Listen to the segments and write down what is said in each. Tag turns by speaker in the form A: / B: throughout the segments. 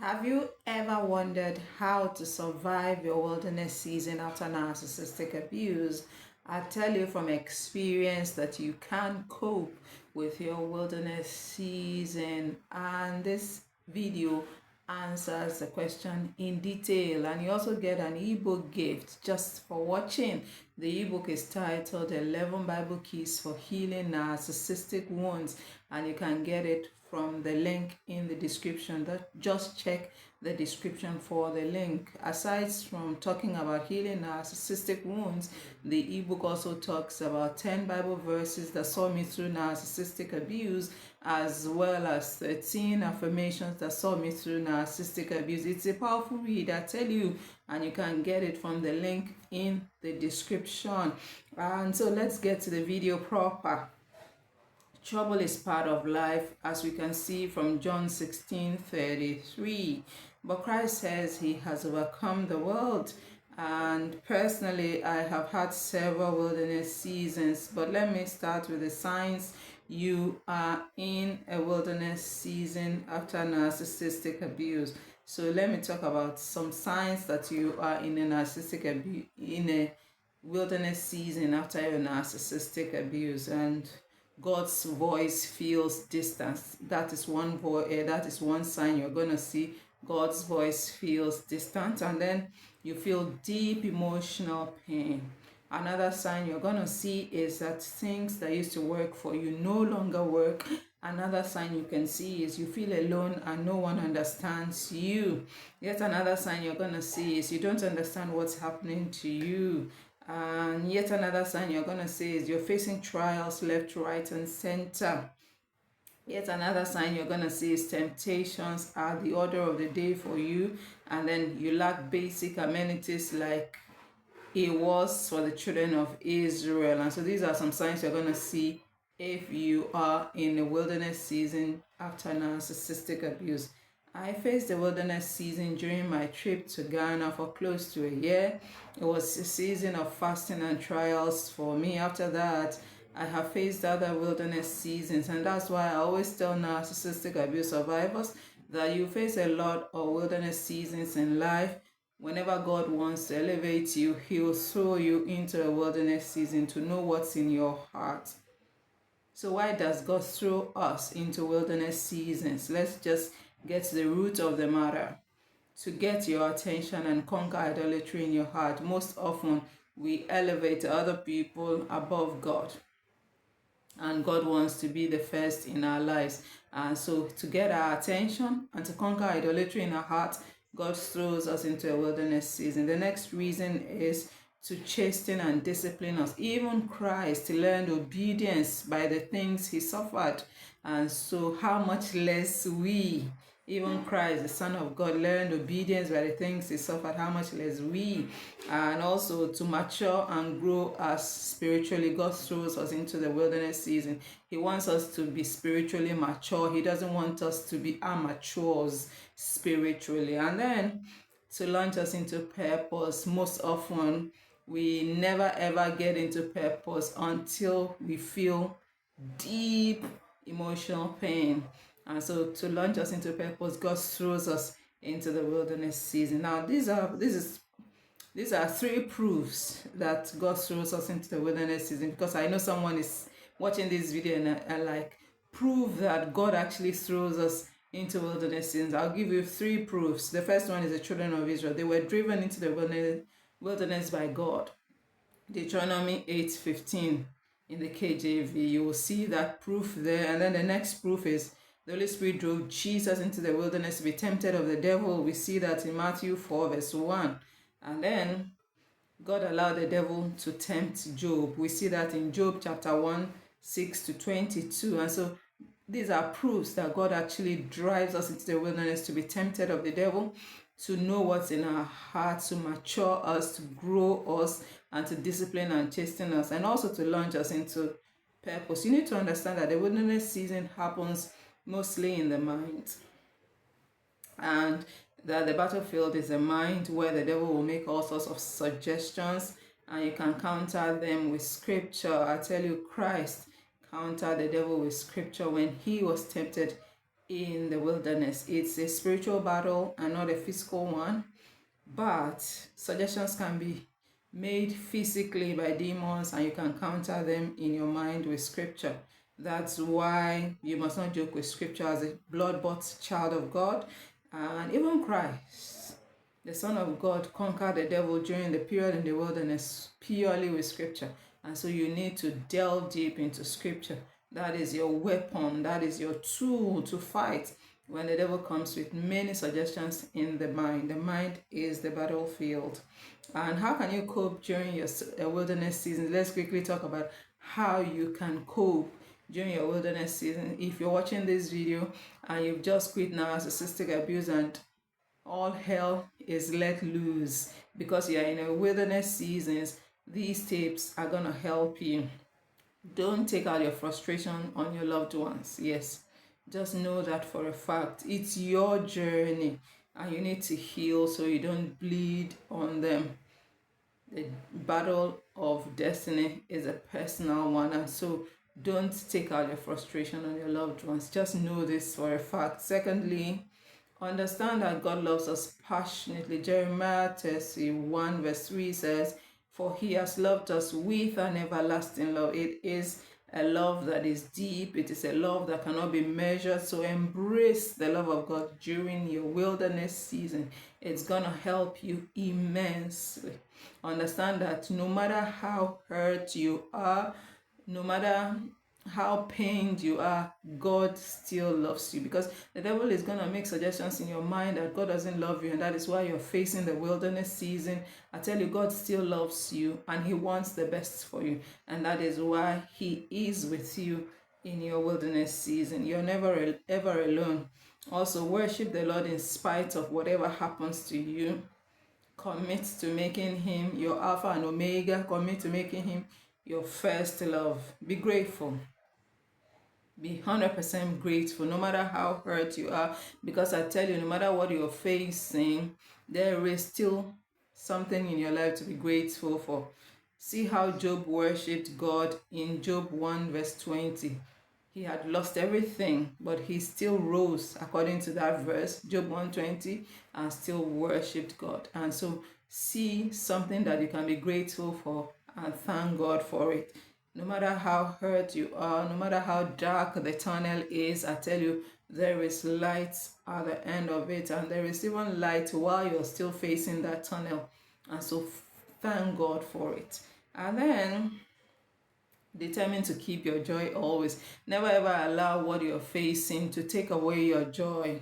A: Have you ever wondered how to survive your wilderness season after narcissistic abuse? I tell you from experience that you can cope with your wilderness season, and this video answers the question in detail. And you also get an ebook gift just for watching. The ebook is titled 11 Bible Keys for Healing Narcissistic Wounds, and you can get it from the link in the description. Just check the description for the link. Aside from talking about healing narcissistic wounds, the ebook also talks about 10 Bible verses that saw me through narcissistic abuse, as well as 13 affirmations that saw me through narcissistic abuse. It's a powerful read, I tell you, and you can get it from the link in the description. And so let's get to the video proper. Trouble is part of life, as we can see from John 16:33. But Christ says he has overcome the world. And personally, I have had several wilderness seasons. But let me start with the signs you are in a wilderness season after narcissistic abuse. So let me talk about some signs that you are in a wilderness season after your narcissistic abuse. And God's voice feels distant. That is one sign you're going to see. God's voice feels distant, and then you feel deep emotional pain. Another sign you're going to see is that things that used to work for you no longer work. Another sign you can see is you feel alone and no one understands you. Yet another sign you're going to see is you don't understand what's happening to you. And yet another sign you're going to see is you're facing trials left, right, and center. Yet another sign you're going to see is temptations are the order of the day for you, and then you lack basic amenities like it was for the children of Israel. And so these are some signs you're going to see if you are in a wilderness season after narcissistic abuse. I faced the wilderness season during my trip to Ghana for close to a year. It was a season of fasting and trials for me. After that, I have faced other wilderness seasons, and that's why I always tell narcissistic abuse survivors that you face a lot of wilderness seasons in life. Whenever God wants to elevate you, He will throw you into a wilderness season to know what's in your heart. So why does God throw us into wilderness seasons? Let's just get to the root of the matter. To get your attention and conquer idolatry in your heart. Most often, we elevate other people above God. And God wants to be the first in our lives. And so to get our attention and to conquer idolatry in our heart, God throws us into a wilderness season. The next reason is to chasten and discipline us. Even Christ learned obedience by the things he suffered. And so how much less we, even Christ, the Son of God, learned obedience by the things he suffered, how much less we. And also to mature and grow us spiritually. God throws us into the wilderness season. He wants us to be spiritually mature. He doesn't want us to be amateurs spiritually. And then to launch us into purpose. Most often, we never ever get into purpose until we feel deep emotional pain. And so to launch us into purpose, God throws us into the wilderness season. Now, these are three proofs that God throws us into the wilderness season, because I know someone is watching this video and like, prove that God actually throws us into wilderness seasons. I'll give you three proofs. The first one is the children of Israel. They were driven into the wilderness by God. Deuteronomy 8:15 in the KJV. You will see that proof there. And then the next proof is the Holy Spirit drove Jesus into the wilderness to be tempted of the devil. We see that in Matthew 4:1. And then God allowed the devil to tempt Job. We see that in Job chapter 1:6-22. And so these are proofs that God actually drives us into the wilderness to be tempted of the devil, to know what's in our hearts, to mature us, to grow us, and to discipline and chasten us, and also to launch us into purpose. You need to understand that the wilderness season happens mostly in the mind, and that the battlefield is the mind, where the devil will make all sorts of suggestions, and you can counter them with scripture. I tell you, Christ countered the devil with scripture when he was tempted in the wilderness. It's a spiritual battle and not a physical one, but suggestions can be made physically by demons, and you can counter them in your mind with scripture. That's why you must not joke with scripture as a blood-bought child of God. And even Christ, the Son of God, conquered the devil during the period in the wilderness purely with scripture. And so you need to delve deep into scripture. That is your weapon. That is your tool to fight when the devil comes with many suggestions in the mind. The mind is the battlefield. And how can you cope during your wilderness season? Let's quickly talk about how you can cope during your wilderness season. If you're watching this video and you've just quit narcissistic abuse and all hell is let loose because you're in a wilderness seasons, these tips are going to help you. Don't take out your frustration on your loved ones. Yes, just know that for a fact. It's your journey and you need to heal so you don't bleed on them. The battle of destiny is a personal one, and so don't take out your frustration on your loved ones. Just know this for a fact. Secondly, understand that God loves us passionately. Jeremiah 31 verse 3 says, "For he has loved us with an everlasting love." It is a love that is deep. It is a love that cannot be measured. So embrace the love of God during your wilderness season. It's going to help you immensely. Understand that no matter how hurt you are, no matter how pained you are, God still loves you, because the devil is going to make suggestions in your mind that God doesn't love you, and that is why you're facing the wilderness season. I tell you, God still loves you and he wants the best for you, and that is why he is with you in your wilderness season. You're never ever alone. Also, worship the Lord in spite of whatever happens to you. Commit to making him your Alpha and Omega. Commit to making him your first love. Be grateful. Be 100% grateful no matter how hurt you are, because I tell you, no matter what you're facing, there is still something in your life to be grateful for. See how Job worshipped God in Job 1 verse 20. He had lost everything, but he still rose according to that verse, Job 1:20, and still worshipped God. And so see something that you can be grateful for and thank God for it. No matter how hurt you are, no matter how dark the tunnel is, I tell you, there is light at the end of it, and there is even light while you're still facing that tunnel. And so thank God for it. And then determined to keep your joy always. Never ever allow what you're facing to take away your joy.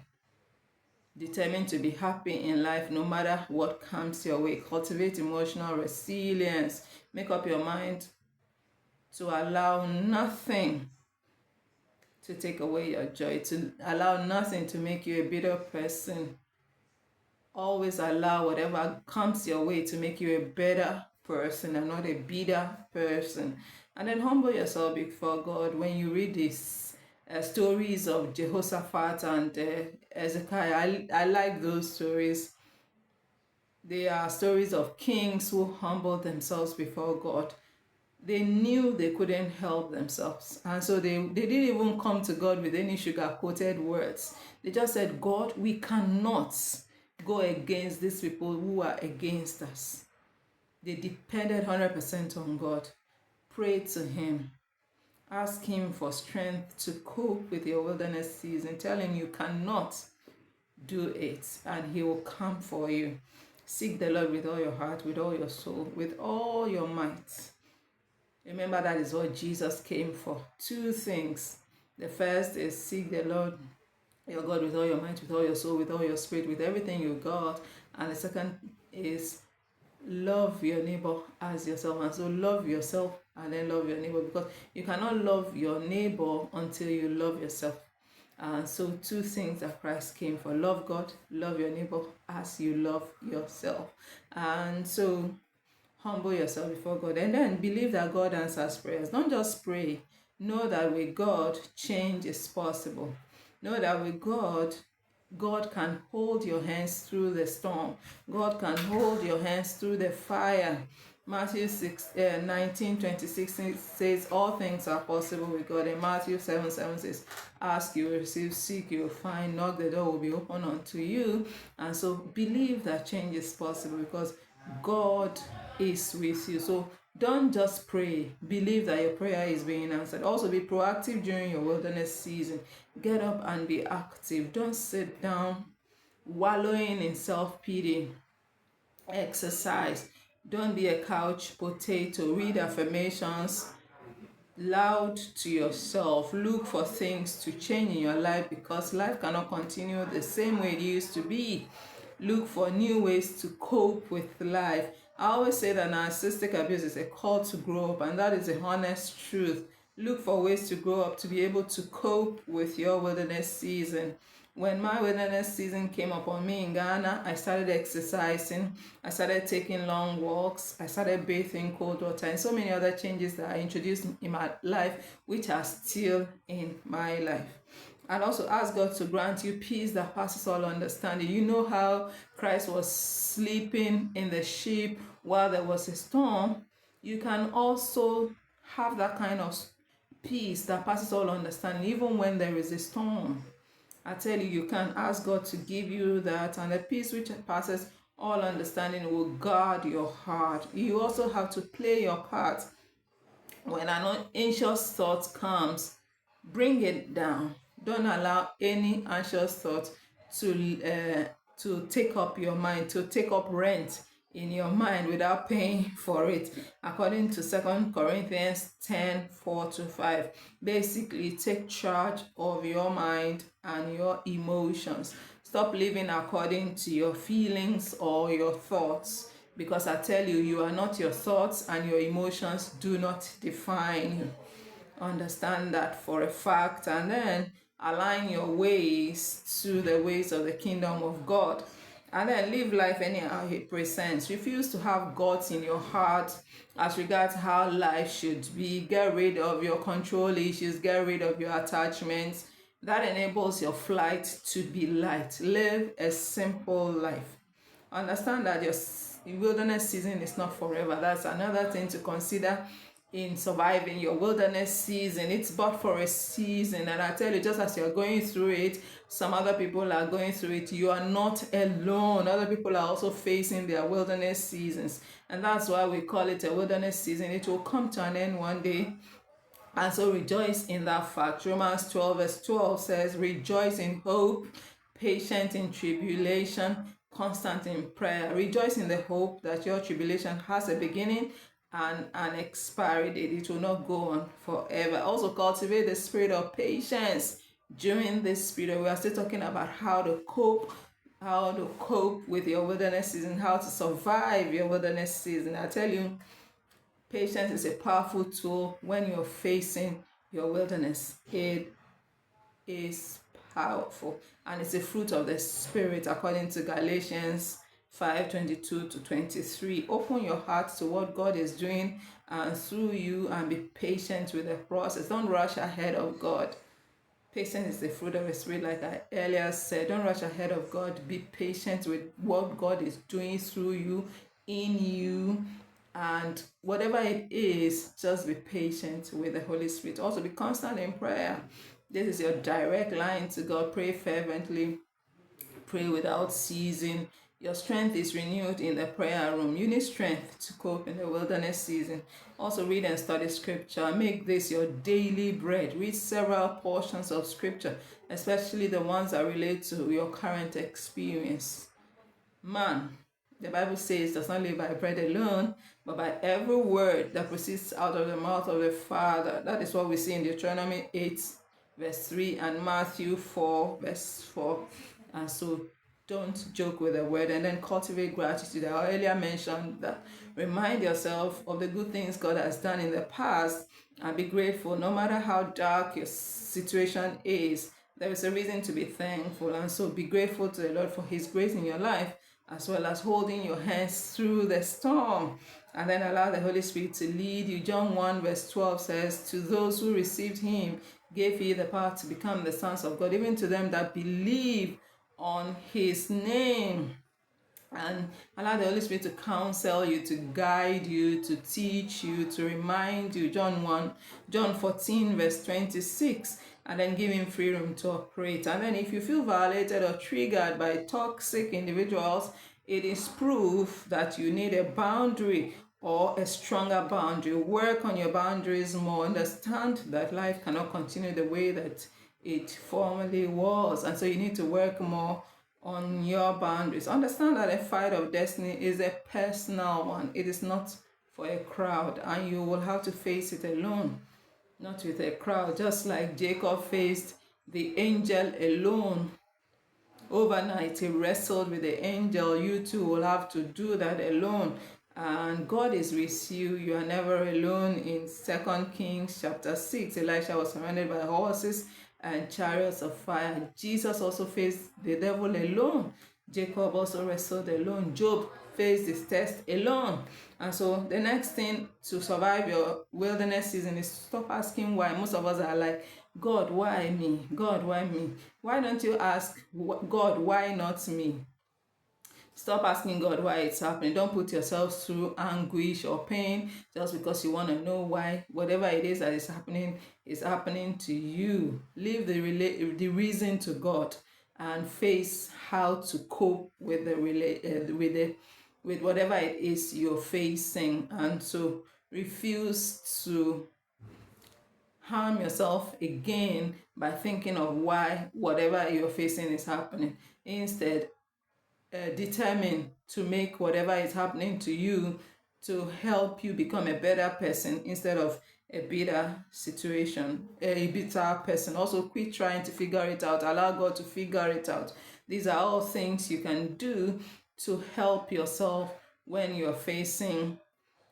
A: Determined to be happy in life no matter what comes your way. Cultivate emotional resilience. Make up your mind to allow nothing to take away your joy, to allow nothing to make you a bitter person. Always allow whatever comes your way to make you a better person and not a bitter person. And then humble yourself before God. When you read these stories of Jehoshaphat and Hezekiah, I like those stories. They are stories of kings who humbled themselves before God. They knew they couldn't help themselves, and so they didn't even come to God with any sugar-coated words. They just said, God, we cannot go against these people who are against us. They depended 100% on God. Pray to him. Ask him for strength to cope with your wilderness season. Tell him you cannot do it, and he will come for you. Seek the Lord with all your heart, with all your soul, with all your might. Remember, that is what Jesus came for. Two things. The first is seek the Lord your God with all your might, with all your soul, with all your spirit, with everything you got. And the second is love your neighbor as yourself. And so love yourself and then love your neighbor, because you cannot love your neighbor until you love yourself. And so two things that Christ came for: love God, love your neighbor as you love yourself. And so humble yourself before God, and then believe that God answers prayers. Don't just pray. Know that with God, change is possible. Know that with God, God can hold your hands through the storm. God can hold your hands through the fire. Matthew 19:26 says all things are possible with God. And Matthew 7:7 says, ask you will receive, seek you will find, knock the door will be open unto you. And so believe that change is possible because God is with you. So don't just pray, believe that your prayer is being answered. Also be proactive during your wilderness season. Get up and be active. Don't sit down wallowing in self-pity. Exercise. Don't be a couch potato. Read affirmations loud to yourself. Look for things to change in your life because life cannot continue the same way it used to be. Look for new ways to cope with life. I always say that narcissistic abuse is a call to grow up, and that is the honest truth. Look for ways to grow up to be able to cope with your wilderness season. When my wilderness season came upon me in Ghana, I started exercising, I started taking long walks, I started bathing cold water, and so many other changes that I introduced in my life, which are still in my life. And also ask God to grant you peace that passes all understanding. You know how Christ was sleeping in the ship while there was a storm. You can also have that kind of peace that passes all understanding, even when there is a storm. I tell you, you can ask God to give you that, and the peace which passes all understanding will guard your heart. You also have to play your part. When an anxious thought comes, bring it down. Don't allow any anxious thought to take up your mind, to take up rent in your mind without paying for it. According to 2 Corinthians 10:4-5, basically take charge of your mind and your emotions. Stop living according to your feelings or your thoughts, because I tell you, you are not your thoughts, and your emotions do not define you. Understand that for a fact, and then align your ways to the ways of the kingdom of God, and then live life anyhow He presents. Refuse to have gods in your heart as regards how life should be. Get rid of your control issues, get rid of your attachments. That enables your flight to be light. Live a simple life. Understand that your wilderness season is not forever. That's another thing to consider in surviving your wilderness season. It's but for a season, and I tell you, just as you're going through it, some other people are going through it. You are not alone. Other people are also facing their wilderness seasons, and that's why we call it a wilderness season. It will come to an end one day, and so rejoice in that fact. Romans 12:12 says, rejoice in hope, patient in tribulation, constant in prayer. Rejoice in the hope that your tribulation has a beginning and an expiry date. It will not go on forever. Also cultivate the spirit of patience during this period. We are still talking about how to cope with your wilderness season, how to survive your wilderness season. I tell you, patience is a powerful tool when you're facing your wilderness. It is powerful, and it's a fruit of the Spirit according to Galatians 5:22-23. Open your heart to what God is doing through you, and be patient with the process. Don't rush ahead of God. Patience is the fruit of the Spirit, like I earlier said. Don't rush ahead of God. Be patient with what God is doing through you, in you, and whatever it is, just be patient with the Holy Spirit. Also be constant in prayer. This is your direct line to God. Pray fervently, pray without ceasing. Your strength is renewed in the prayer room. You need strength to cope in the wilderness season. Also read and study scripture. Make this your daily bread. Read several portions of scripture, especially the ones that relate to your current experience. Man, the Bible says, does not live by bread alone, but by every word that proceeds out of the mouth of the Father. That is what we see in Deuteronomy 8:3 and Matthew 4:4. And so don't joke with the word, and then cultivate gratitude. I earlier mentioned that. Remind yourself of the good things God has done in the past, and be grateful. No matter how dark your situation is, there is a reason to be thankful. And so be grateful to the Lord for His grace in your life, as well as holding your hands through the storm, and then allow the Holy Spirit to lead you. John 1:12 says, to those who received Him gave He the power to become the sons of God, even to them that believe on His name. and allow the Holy Spirit to counsel you, to guide you, to teach you, to remind you. John 14 verse 26, and then give him free room to operate. And then if you feel violated or triggered by toxic individuals, it is proof that you need a boundary or a stronger boundary. Work on your boundaries more. Understand that life cannot continue the way that it formerly was, and so you need to work more on your boundaries. Understand that a fight of destiny is a personal one. It is not for a crowd, and you will have to face it alone, not with a crowd. Just like Jacob faced the angel alone. Overnight he wrestled with the angel. You too will have to do that alone, and God is with you. You are never alone. In 2 Kings chapter 6, Elisha was surrounded by horses and chariots of fire. Jesus also faced the devil alone. Jacob also wrestled alone. Job faced this test alone. And so the next thing to survive your wilderness season is to stop asking why. Most of us are like, God, why me? God, why me? Why don't you ask, God, why not me? Stop asking God why it's happening. Don't put yourself through anguish or pain just because you want to know why whatever it is that is happening to you. Leave the reason to God and face how to cope with with whatever it is you're facing. And so refuse to harm yourself again by thinking of why whatever you're facing is happening. Instead, determine to make whatever is happening to you to help you become a better person instead of a bitter person. Also, quit trying to figure it out. Allow God to figure it out. These are all things you can do to help yourself when you're facing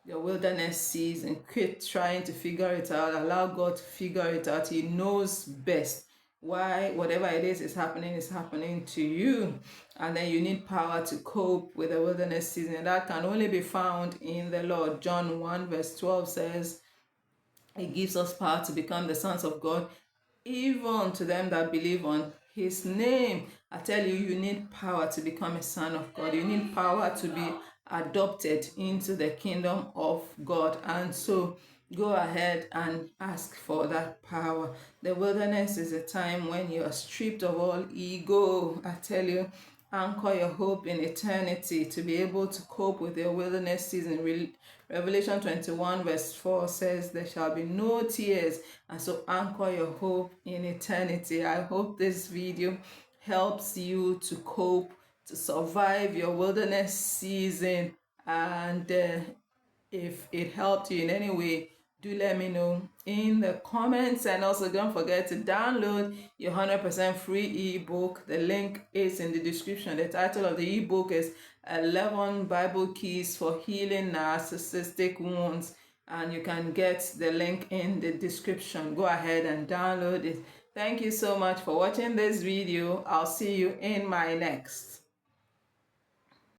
A: your wilderness season. Quit trying to figure it out. Allow God to figure it out. He knows best why whatever it is happening to you. And then you need power to cope with the wilderness season, and that can only be found in the Lord. John 1 verse 12 says He gives us power to become the sons of God, even to them that believe on His name. I tell you, you need power to become a son of God. You need power to be adopted into the kingdom of God. And so go ahead and ask for that power. The wilderness is a time when you are stripped of all ego. I tell you, anchor your hope in eternity to be able to cope with your wilderness season. Revelation 21 verse 4 says there shall be no tears. And so anchor your hope in eternity. I hope this video helps you to cope, to survive your wilderness season. And if it helped you in any way, do let me know in the comments. And also don't forget to download your 100% free ebook. The link is in the description. The title of the ebook is 11 Bible Keys for Healing Narcissistic Wounds, and you can get the link in the description. Go ahead and download it. Thank you so much for watching this video. I'll see you in my next.